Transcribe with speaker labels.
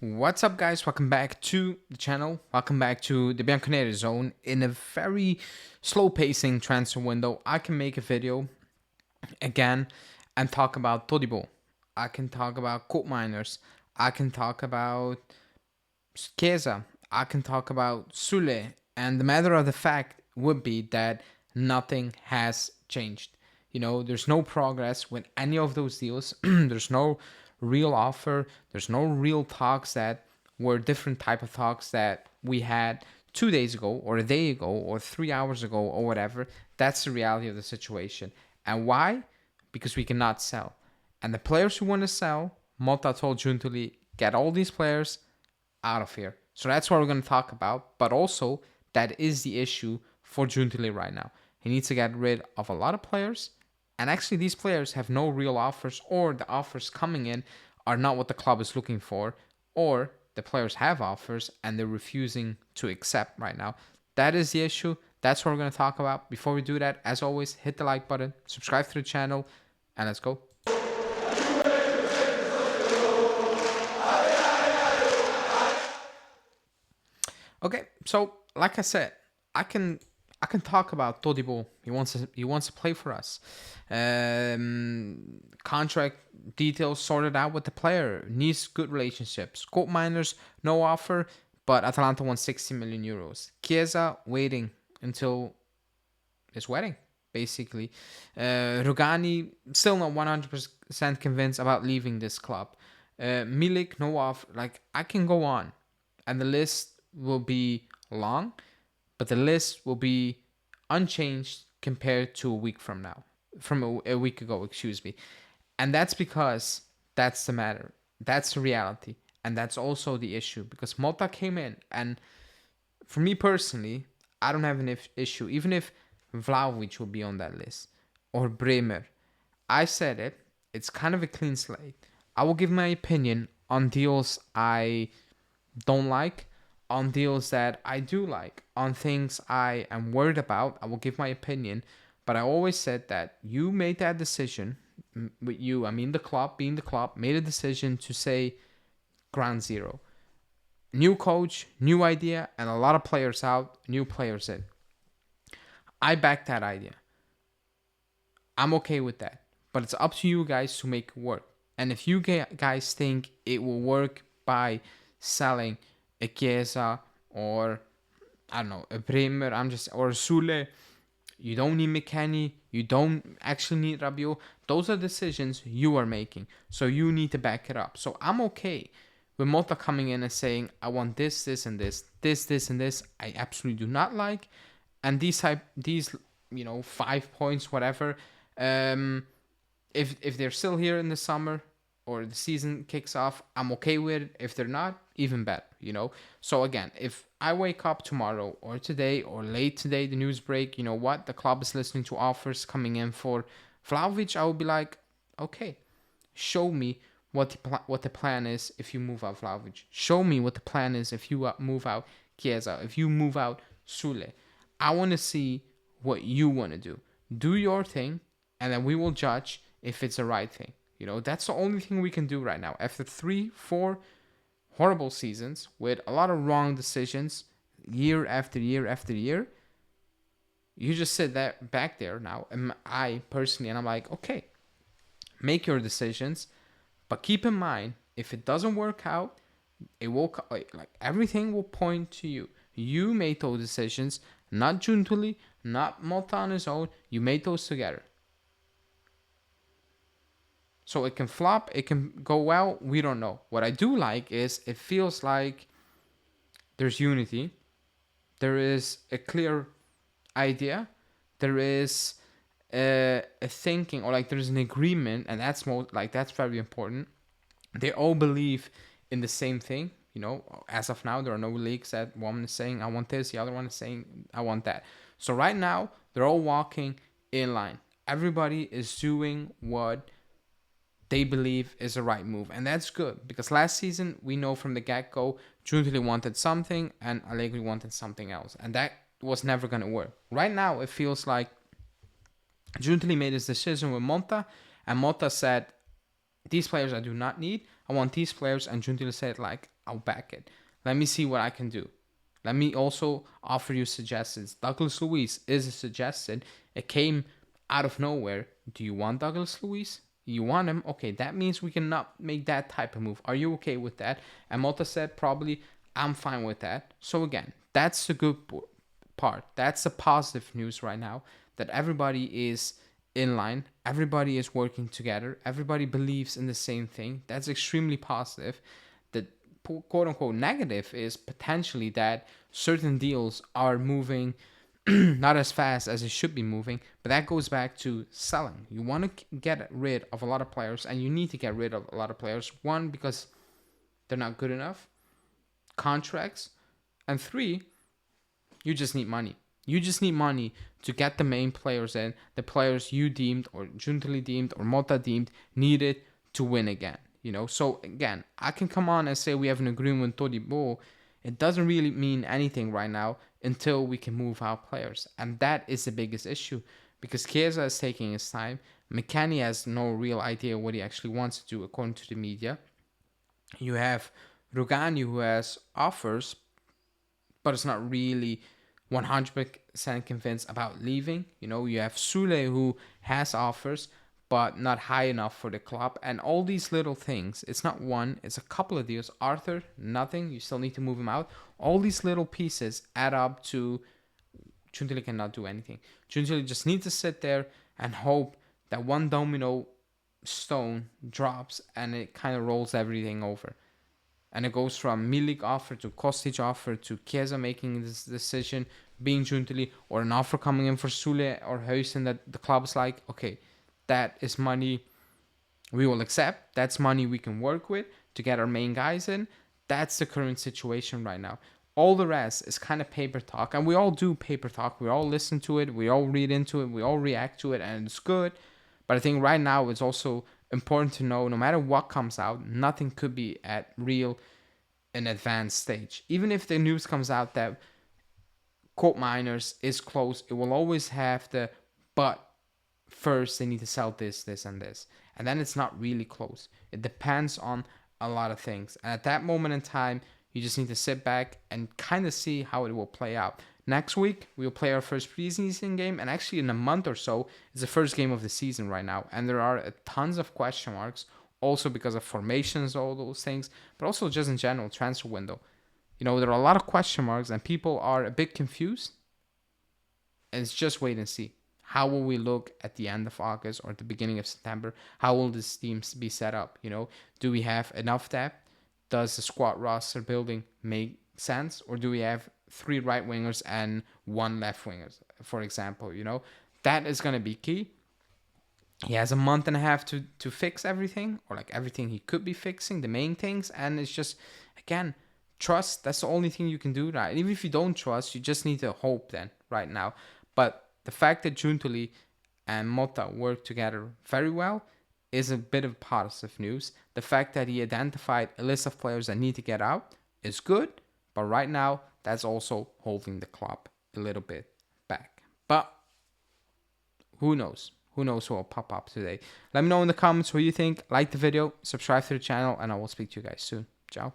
Speaker 1: What's up, guys? Welcome back to the channel. Welcome back to the Bianconeri zone. In a very slow pacing transfer window, I can make a video again and talk about Todibo. I can talk about coal miners. I can talk about Chiesa. I can talk about Sule. And the matter of the fact would be that nothing has changed. There's no progress with any of those deals. There's no real offer. There's no real talks that were different type of talks that we had 2 days ago or a day ago or 3 hours ago or whatever. That's the reality of the situation. And why? Because we cannot sell. And the players who want to sell, Motta told Giuntoli, get all these players out of here. So that's what we're going to talk about. But also, that is the issue for Giuntoli right now. He needs to get rid of a lot of players. And actually, these players have no real offers, or the offers coming in are not what the club is looking for, or the players have offers and they're refusing to accept right now. That is the issue. That's what we're going to talk about. Before we do that, as always, hit the like button, subscribe to the channel, and let's go. Okay, so like I said, I can talk about Todibo. He wants to play for us. Contract details sorted out with the player. Needs good relationships. Gold miners, no offer, but Atalanta wants 60 million euros. Chiesa waiting until his wedding, basically. Rugani still not 100% convinced about leaving this club. Milik, no offer. Like, I can go on, and the list will be long, but the list will be unchanged compared to a week ago, excuse me. And that's because that's the matter. That's the reality. And that's also the issue, because Motta came in, and for me personally, I don't have an issue, even if Vlahovic will be on that list, or Bremer. I said it, it's kind of a clean slate. I will give my opinion on deals I don't like, on deals that I do like, on things I am worried about. I will give my opinion, but I always said that you made that decision. With you, I mean the club, being the club, made a decision to say ground zero. New coach, new idea, and a lot of players out, new players in. I back that idea. I'm okay with that, but it's up to you guys to make it work. And if you guys think it will work by selling a Chiesa or, I don't know, a Bremer, or a Sule, you don't need McKennie, you don't actually need Rabiot. Those are decisions you are making, so you need to back it up. So I'm okay with Motta coming in and saying, I want this, this, and this, this, and this. I absolutely do not like. And these 5 points, whatever, if they're still here in the summer or the season kicks off, I'm okay with it. If they're not, even better, So again, if I wake up tomorrow or today or late today, the news break, you know what, the club is listening to offers coming in for Vlahovic, I will be like, okay, show me what the plan is if you move out Vlahovic. Show me what the plan is if you move out Chiesa, if you move out Sule. I want to see what you want to do. Do your thing, and then we will judge if it's the right thing. That's the only thing we can do right now. After 3-4 horrible seasons with a lot of wrong decisions, year after year after year, you just sit back there now, and I personally, and I'm like, okay, make your decisions, but keep in mind, if it doesn't work out, it will, like everything will point to you. You made those decisions, not Giuntoli, not Motta on his own. You made those together. So it can flop, it can go well, we don't know. What I do like is it feels like there's unity. There is a clear idea. There is a thinking, or like there's an agreement, and that's that's very important. They all believe in the same thing. As of now, there are no leaks that one is saying, I want this, the other one is saying, I want that. So right now, they're all walking in line. Everybody is doing what they believe is the right move. And that's good, because last season, we know from the get-go, Giuntoli wanted something and Allegri wanted something else. And that was never going to work. Right now, it feels like Giuntoli made his decision with Motta, and Motta said, these players I do not need. I want these players, and Giuntoli said, like, I'll back it. Let me see what I can do. Let me also offer you suggestions. Douglas Luiz is a suggestion. It came out of nowhere. Do you want Douglas Luiz? You want him? Okay, that means we cannot make that type of move. Are you okay with that? And Motta said, probably, I'm fine with that. So again, that's the good part. That's the positive news right now, that everybody is in line. Everybody is working together. Everybody believes in the same thing. That's extremely positive. The quote unquote negative is potentially that certain deals are moving not as fast as it should be moving, but that goes back to selling. You want to get rid of a lot of players, and you need to get rid of a lot of players. One, because they're not good enough, contracts, and three, you just need money. You just need money to get the main players in, the players you deemed, or Giuntoli deemed, or Motta deemed needed to win again. You know, so again, I can come on and say we have an agreement with Todibo. It doesn't really mean anything right now until we can move our players. And that is the biggest issue, because Chiesa is taking his time. McKennie has no real idea what he actually wants to do, according to the media. You have Rugani, who has offers, but it's not really 100% convinced about leaving. You know, you have Sule, who has offers, but not high enough for the club. And all these little things, it's not one, it's a couple of deals. Arthur, nothing, you still need to move him out. All these little pieces add up to Giuntoli cannot do anything. Giuntoli just needs to sit there and hope that one domino stone drops and it kind of rolls everything over. And it goes from Milik offer to Kostic offer to Chiesa making this decision, being Giuntoli, or an offer coming in for Sule or Huijsen that the club's like, okay, that is money we will accept. That's money we can work with to get our main guys in. That's the current situation right now. All the rest is kind of paper talk. And we all do paper talk. We all listen to it. We all read into it. We all react to it. And it's good. But I think right now it's also important to know, no matter what comes out, nothing could be at real an advanced stage. Even if the news comes out that Court Miners is close, it will always have the but first they need to sell this, this, and this. And then it's not really close. It depends on a lot of things. And at that moment in time, you just need to sit back and kind of see how it will play out. Next week, we'll play our first preseason game. And actually, in a month or so, it's the first game of the season right now. And there are tons of question marks, also because of formations, all those things, but also just in general, transfer window. You know, there are a lot of question marks, and people are a bit confused. And it's just wait and see. How will we look at the end of August or the beginning of September? How will this team be set up? You know, do we have enough depth? Does the squad roster building make sense? Or do we have 3 right wingers and 1 left winger, for example? You know, that is going to be key. He has a month and a half to fix everything, or like everything he could be fixing, the main things. And it's just, again, trust. That's the only thing you can do, right? Even if you don't trust, you just need to hope then right now. But the fact that Giuntoli and Motta work together very well is a bit of positive news. The fact that he identified a list of players that need to get out is good, but right now that's also holding the club a little bit back. But who knows? Who knows who will pop up today? Let me know in the comments what you think. Like the video, subscribe to the channel, and I will speak to you guys soon. Ciao.